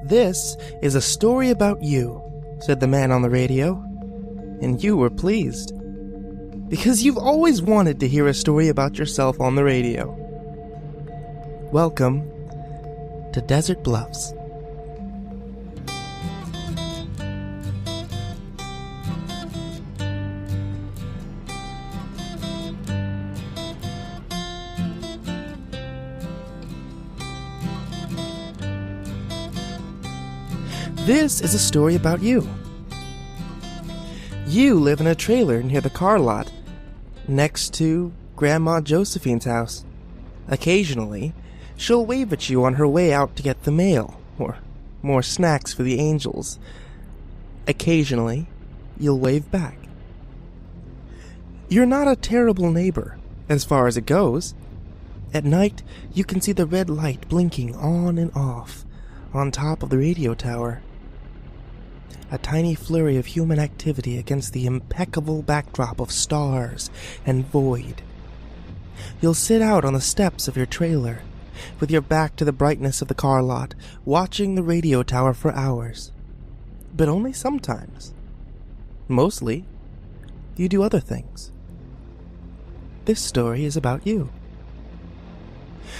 "This is a story about you," said the man on the radio, and you were pleased. Because you've always wanted to hear a story about yourself on the radio. Welcome to Desert Bluffs. This is a story about you. You live in a trailer near the car lot, next to Grandma Josephine's house. Occasionally, she'll wave at you on her way out to get the mail, or more snacks for the angels. Occasionally, you'll wave back. You're not a terrible neighbor, as far as it goes. At night, you can see the red light blinking on and off on top of the radio tower. A tiny flurry of human activity against the impeccable backdrop of stars and void. You'll sit out on the steps of your trailer, with your back to the brightness of the car lot, watching the radio tower for hours. But only sometimes. Mostly, you do other things. This story is about you.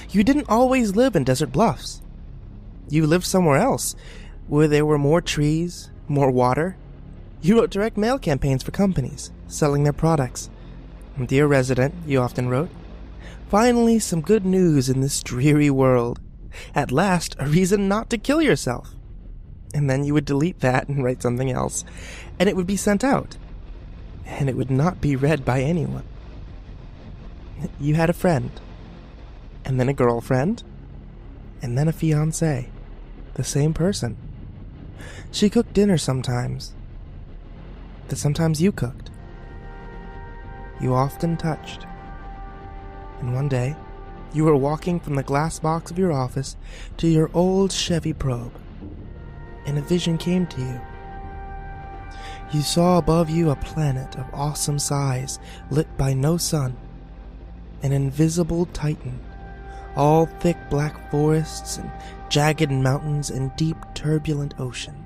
You didn't always live in Desert Bluffs. You lived somewhere else, where there were more trees, more water. You wrote direct mail campaigns for companies, selling their products. "Dear resident," you often wrote. "Finally some good news in this dreary world. At last, a reason not to kill yourself." And then you would delete that and write something else, and it would be sent out. And it would not be read by anyone. You had a friend, and then a girlfriend, and then a fiancé. The same person. She cooked dinner sometimes, that sometimes you cooked. You often touched. And one day, you were walking from the glass box of your office to your old Chevy Probe, and a vision came to you. You saw above you a planet of awesome size, lit by no sun, an invisible titan, all thick black forests and jagged mountains and deep turbulent oceans.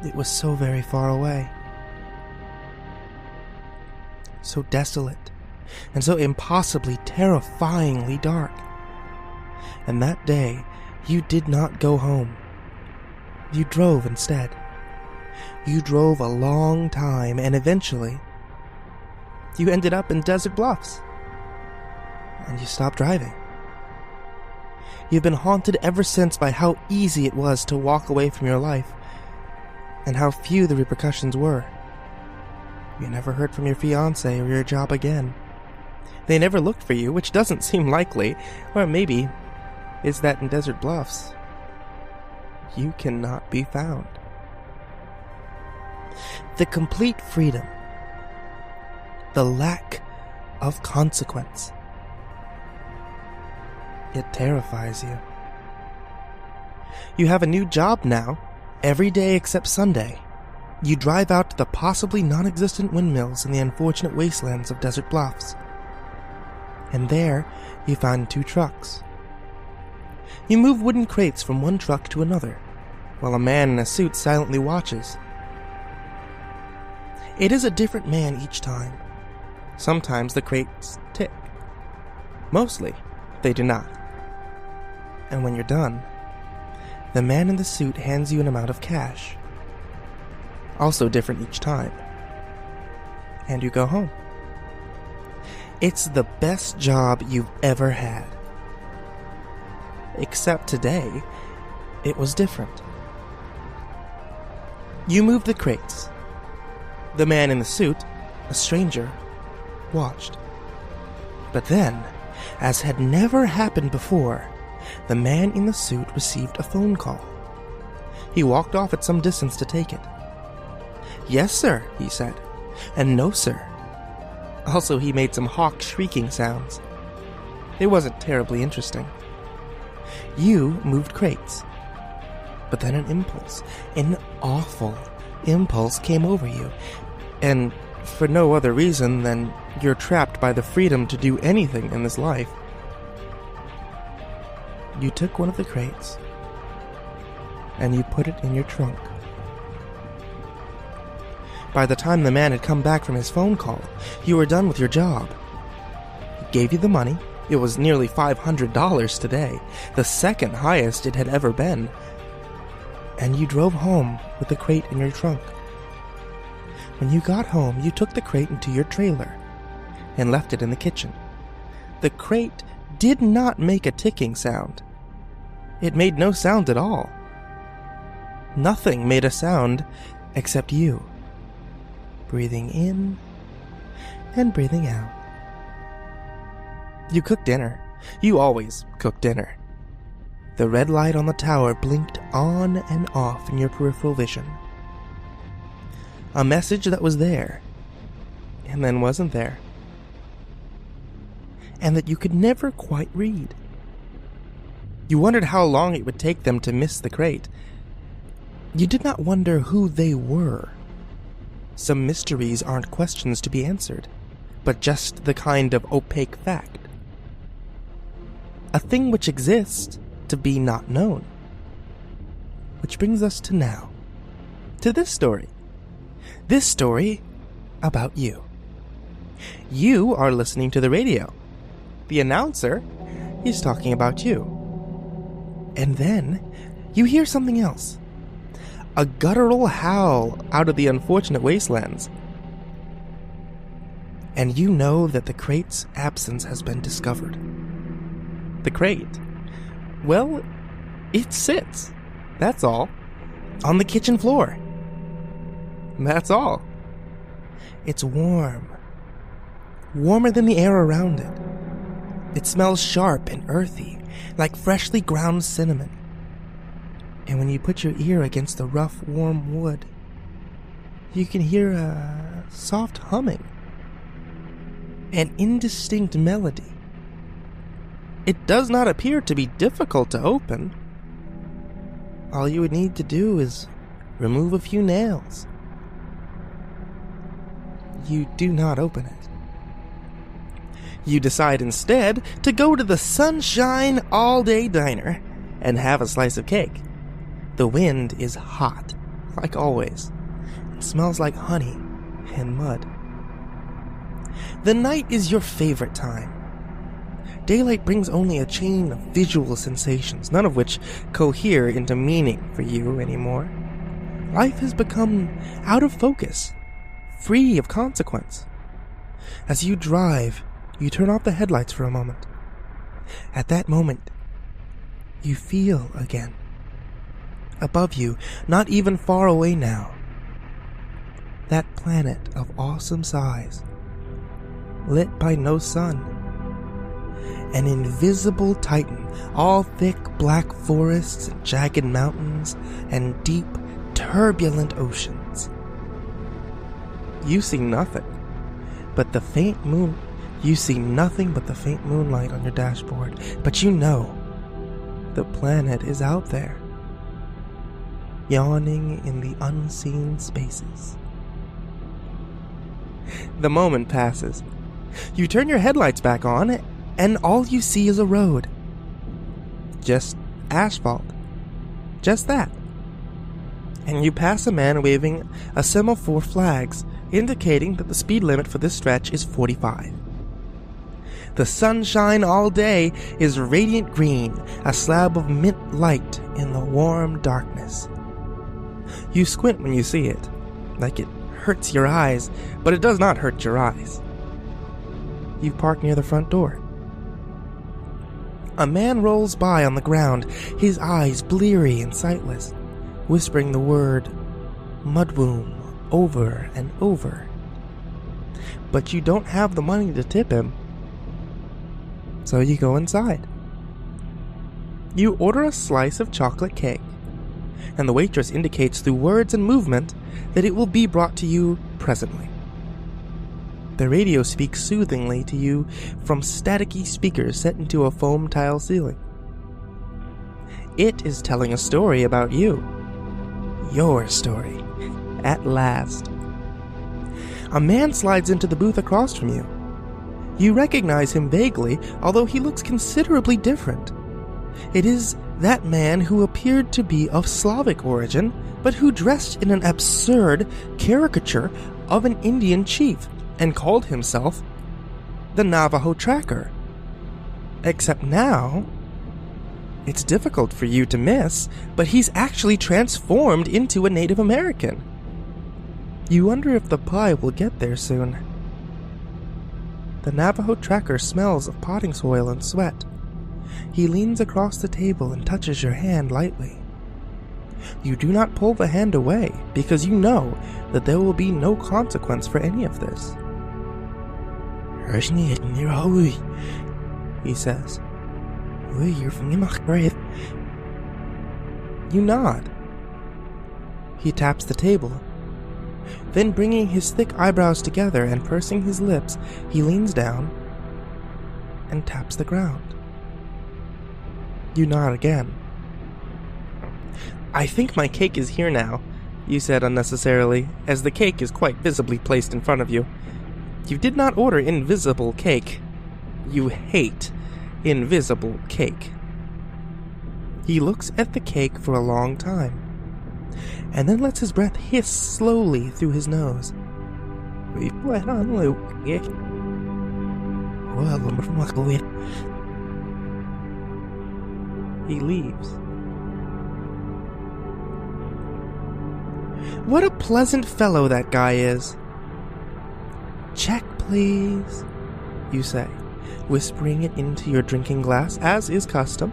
It was so very far away. So desolate, and so impossibly, terrifyingly dark. And that day, you did not go home. You drove instead. You drove a long time, and eventually, you ended up in Desert Bluffs. And you stopped driving. You've been haunted ever since by how easy it was to walk away from your life, and how few the repercussions were. You never heard from your fiancé or your job again. They never looked for you, which doesn't seem likely, or maybe it's that in Desert Bluffs, you cannot be found. The complete freedom, the lack of consequence. It terrifies you. You have a new job now, every day except Sunday. You drive out to the possibly non-existent windmills in the unfortunate wastelands of Desert Bluffs. And there, you find 2 trucks. You move wooden crates from one truck to another, while a man in a suit silently watches. It is a different man each time. Sometimes the crates tick. Mostly, they do not. And when you're done, the man in the suit hands you an amount of cash. Also different each time. And you go home. It's the best job you've ever had. Except today, it was different. You moved the crates. The man in the suit, a stranger, watched. But then, as had never happened before, the man in the suit received a phone call. He walked off at some distance to take it. "Yes, sir," he said, and "No, sir." Also, he made some hawk shrieking sounds. It wasn't terribly interesting. You moved crates. But then an awful impulse came over you, and for no other reason than you're trapped by the freedom to do anything in this life. you took one of the crates and you put it in your trunk. By the time the man had come back from his phone call, you were done with your job. He gave you the money. It was nearly $500 today, the second highest it had ever been. And you drove home with the crate in your trunk. When you got home, you took the crate into your trailer and left it in the kitchen. The crate did not make a ticking sound. It made no sound at all. Nothing made a sound except you, breathing in and breathing out. You cooked dinner. You always cook dinner. The red light on the tower blinked on and off in your peripheral vision. A message that was there, and then wasn't there, and that you could never quite read. You wondered how long it would take them to miss the crate. You did not wonder who they were. Some mysteries aren't questions to be answered, but just the kind of opaque fact. A thing which exists to be not known. Which brings us to now. To this story. This story about you. You are listening to the radio. The announcer is talking about you. And then you hear something else. A guttural howl out of the unfortunate wastelands. And you know that the crate's absence has been discovered. The crate? Well, it sits. That's all. On the kitchen floor. That's all. It's warm. Warmer than the air around it. It smells sharp and earthy, like freshly ground cinnamon. And when you put your ear against the rough, warm wood, you can hear a soft humming. An indistinct melody. It does not appear to be difficult to open. All you would need to do is remove a few nails. You do not open it. You decide instead to go to the Sunshine All-Day Diner and have a slice of cake. The wind is hot, like always. It smells like honey and mud. The night is your favorite time. Daylight brings only a chain of visual sensations, none of which cohere into meaning for you anymore. Life has become out of focus, free of consequence. As you drive, you turn off the headlights for a moment. At that moment, you feel again. Above you, not even far away now. That planet of awesome size, lit by no sun. An invisible titan, all thick black forests and jagged mountains and deep, turbulent oceans. You see nothing but the faint moon. You see nothing but the faint moonlight on your dashboard, but you know the planet is out there, yawning in the unseen spaces. The moment passes. You turn your headlights back on, and all you see is a road. Just asphalt. Just that. And you pass a man waving a semaphore flags, indicating that the speed limit for this stretch is 45. The sunshine all day is radiant green, a slab of mint light in the warm darkness. You squint when you see it, like it hurts your eyes, but it does not hurt your eyes. You park near the front door. A man rolls by on the ground, his eyes bleary and sightless, whispering the word mudwomb over and over. But you don't have the money to tip him, so you go inside. You order a slice of chocolate cake, and the waitress indicates through words and movement that it will be brought to you presently. The radio speaks soothingly to you from staticky speakers set into a foam tile ceiling. It is telling a story about you. Your story. At last. A man slides into the booth across from you. You recognize him vaguely, although he looks considerably different. It is that man who appeared to be of Slavic origin, but who dressed in an absurd caricature of an Indian chief and called himself the Navajo Tracker. Except now, it's difficult for you to miss, but he's actually transformed into a Native American. You wonder if the pie will get there soon. The Navajo Tracker smells of potting soil and sweat. He leans across the table and touches your hand lightly. You do not pull the hand away because you know that there will be no consequence for any of this. He says. You nod. He taps the table. Then, bringing his thick eyebrows together and pursing his lips, he leans down and taps the ground. You nod again. I think my cake is here now, you said unnecessarily, as the cake is quite visibly placed in front of you. You did not order invisible cake. You hate invisible cake. He looks at the cake for a long time, and then lets his breath hiss slowly through his nose. He leaves. What a pleasant fellow that guy is. Check, please, you say, whispering it into your drinking glass, as is custom,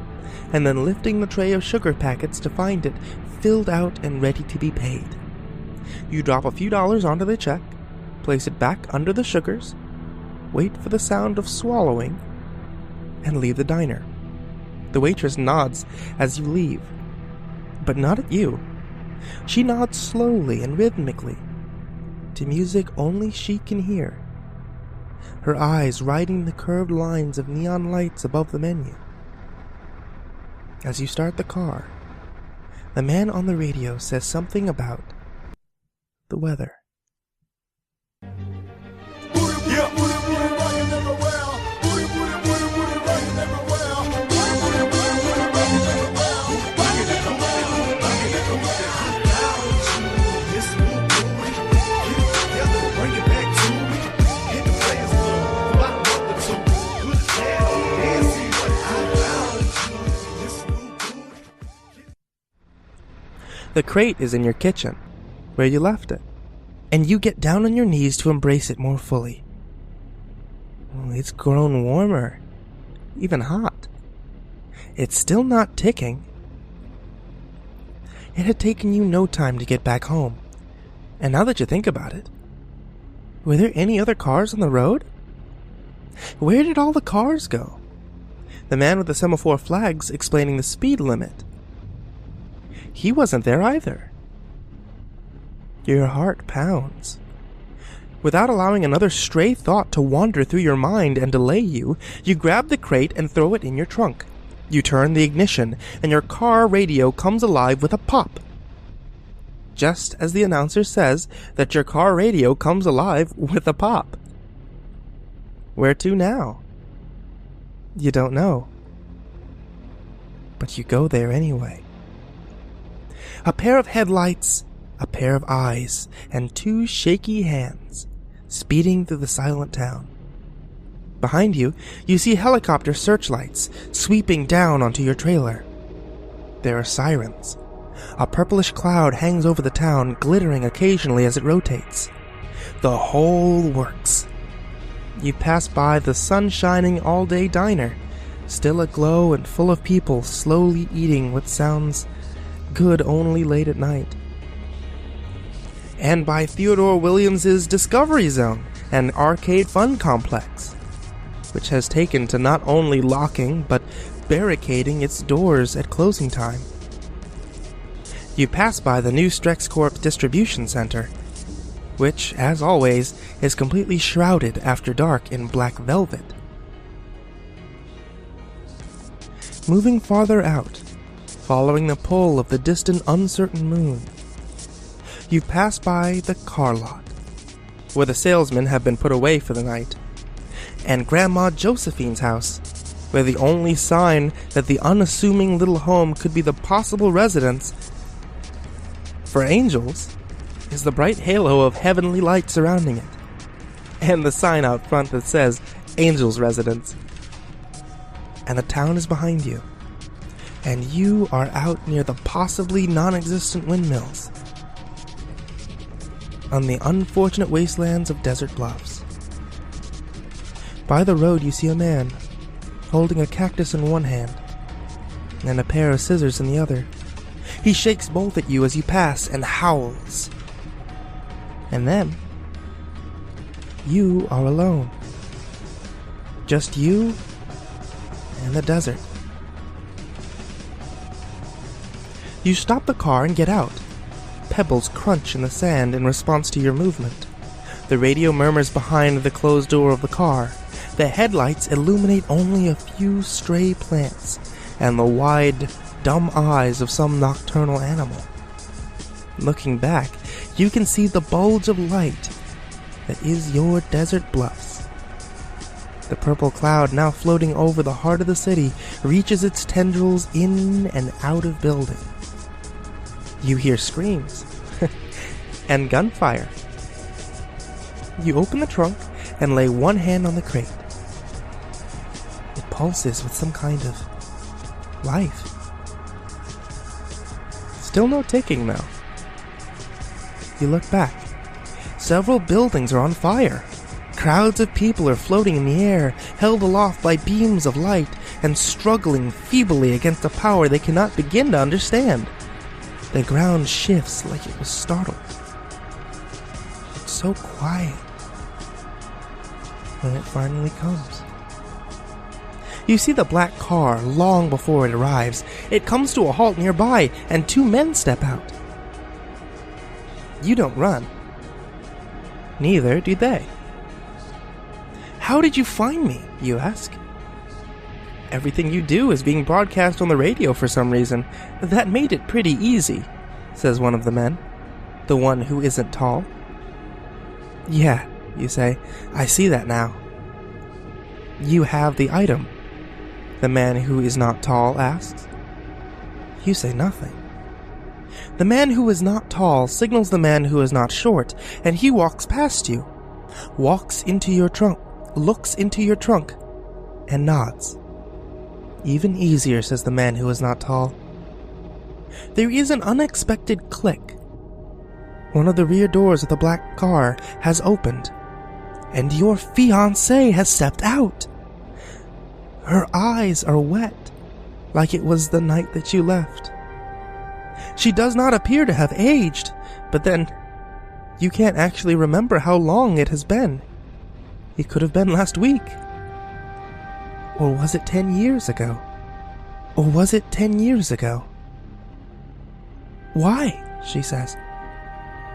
and then lifting the tray of sugar packets to find it filled out and ready to be paid. You drop a few dollars onto the check, place it back under the sugars, wait for the sound of swallowing, and leave the diner. The waitress nods as you leave, but not at you. She nods slowly and rhythmically, to music only she can hear, her eyes riding the curved lines of neon lights above the menu. As you start the car, the man on the radio says something about the weather. The crate is in your kitchen, where you left it, and you get down on your knees to embrace it more fully. It's grown warmer, even hot. It's still not ticking. It had taken you no time to get back home, and now that you think about it, were there any other cars on the road? Where did all the cars go? The man with the semaphore flags explaining the speed limit. He wasn't there either. Your heart pounds. Without allowing another stray thought to wander through your mind and delay you, you grab the crate and throw it in your trunk. You turn the ignition, and your car radio comes alive with a pop. Just as the announcer says that your car radio comes alive with a pop. Where to now? You don't know. But you go there anyway. A pair of headlights, a pair of eyes, and two shaky hands, speeding through the silent town. Behind you, you see helicopter searchlights sweeping down onto your trailer. There are sirens. A purplish cloud hangs over the town, glittering occasionally as it rotates. The whole works. You pass by the sun-shining all-day diner, still aglow and full of people slowly eating what sounds good only late at night. And by Theodore Williams's Discovery Zone, an arcade fun complex, which has taken to not only locking but barricading its doors at closing time. You pass by the new StrexCorp distribution center, which, as always, is completely shrouded after dark in black velvet. Moving farther out, following the pull of the distant uncertain moon, you pass by the car lot, where the salesmen have been put away for the night, and Grandma Josephine's house, where the only sign that the unassuming little home could be the possible residence for angels is the bright halo of heavenly light surrounding it, and the sign out front that says Angel's Residence. And the town is behind you, and you are out near the possibly non-existent windmills on the unfortunate wastelands of Desert Bluffs. By the road you see a man holding a cactus in one hand and a pair of scissors in the other. He shakes both at you as you pass and howls. And then you are alone. Just you and the desert. You stop the car and get out. Pebbles crunch in the sand in response to your movement. The radio murmurs behind the closed door of the car. The headlights illuminate only a few stray plants and the wide, dumb eyes of some nocturnal animal. Looking back, you can see the bulge of light that is your Desert Bluffs. The purple cloud now floating over the heart of the city reaches its tendrils in and out of buildings. You hear screams and gunfire. You open the trunk and lay one hand on the crate. It pulses with some kind of life. Still no ticking, though. You look back. Several buildings are on fire. Crowds of people are floating in the air, held aloft by beams of light, and struggling feebly against a power they cannot begin to understand. The ground shifts like it was startled. It's so quiet when it finally comes. You see the black car long before it arrives. It comes to a halt nearby, and two men step out. You don't run. Neither do they. How did you find me, you ask? Everything you do is being broadcast on the radio for some reason. That made it pretty easy, says one of the men, the one who isn't tall. Yeah, you say, I see that now. You have the item, the man who is not tall asks. You say nothing. The man who is not tall signals the man who is not short, and he walks past you, walks into your trunk, looks into your trunk, and nods. Even easier, says the man who is not tall. There is an unexpected click. One of the rear doors of the black car has opened, and your fiancée has stepped out. Her eyes are wet, like it was the night that you left. She does not appear to have aged, but then you can't actually remember how long it has been. It could have been last week. Or was it 10 years ago? Or was it 10 years ago? Why? She says.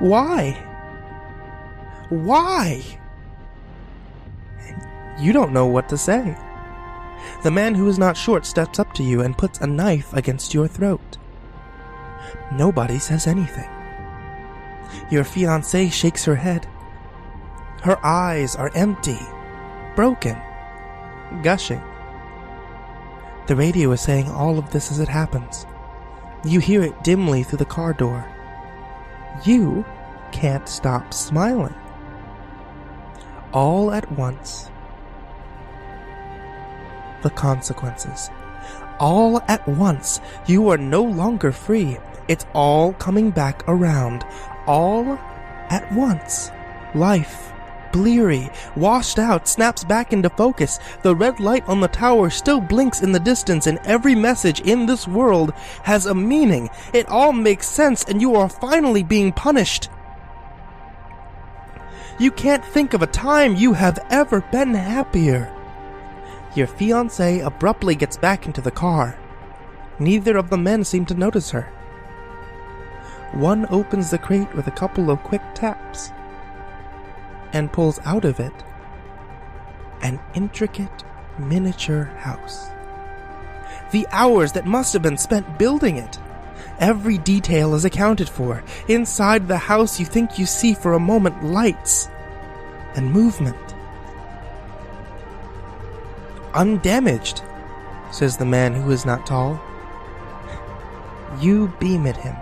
Why? Why? And you don't know what to say. The man who is not short steps up to you and puts a knife against your throat. Nobody says anything. Your fiancée shakes her head. Her eyes are empty, broken, gushing. The radio is saying all of this as it happens. You hear it dimly through the car door. You can't stop smiling. All at once, the consequences. All at once, you are no longer free. It's all coming back around. All at once. Life, bleary, washed out, snaps back into focus. The red light on the tower still blinks in the distance, and every message in this world has a meaning. It all makes sense, and you are finally being punished. You can't think of a time you have ever been happier. Your fiancé abruptly gets back into the car. Neither of the men seem to notice her. One opens the crate with a couple of quick taps and pulls out of it an intricate miniature house. The hours that must have been spent building it. Every detail is accounted for. Inside the house you think you see for a moment lights and movement. Undamaged, says the man who is not tall. You beam at him.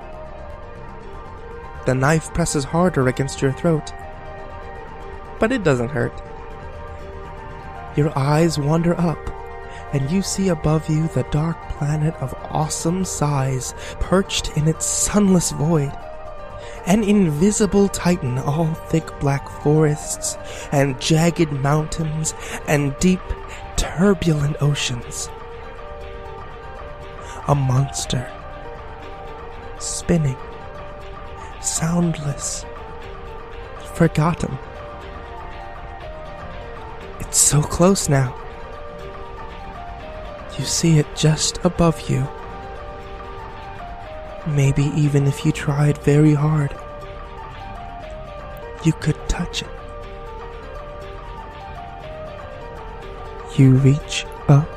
The knife presses harder against your throat, but it doesn't hurt. Your eyes wander up, and you see above you the dark planet of awesome size perched in its sunless void. An invisible titan, all thick black forests and jagged mountains and deep, turbulent oceans. A monster, spinning, soundless, forgotten. It's so close now. You see it just above you. Maybe even if you tried very hard, you could touch it. You reach up.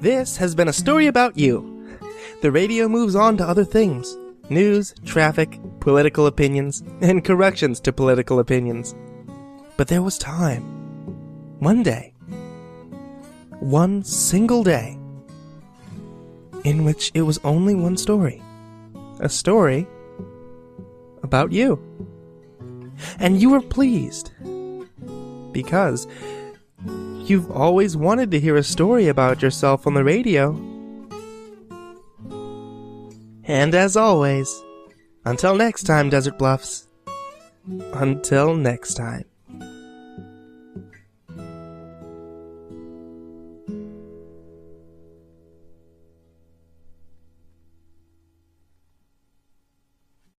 This has been a story about you. The radio moves on to other things. News, traffic, political opinions, and corrections to political opinions. But there was time. One day. One single day. In which it was only one story. A story about you. And you were pleased. Because you've always wanted to hear a story about yourself on the radio. And as always, until next time, Desert Bluffs. Until next time.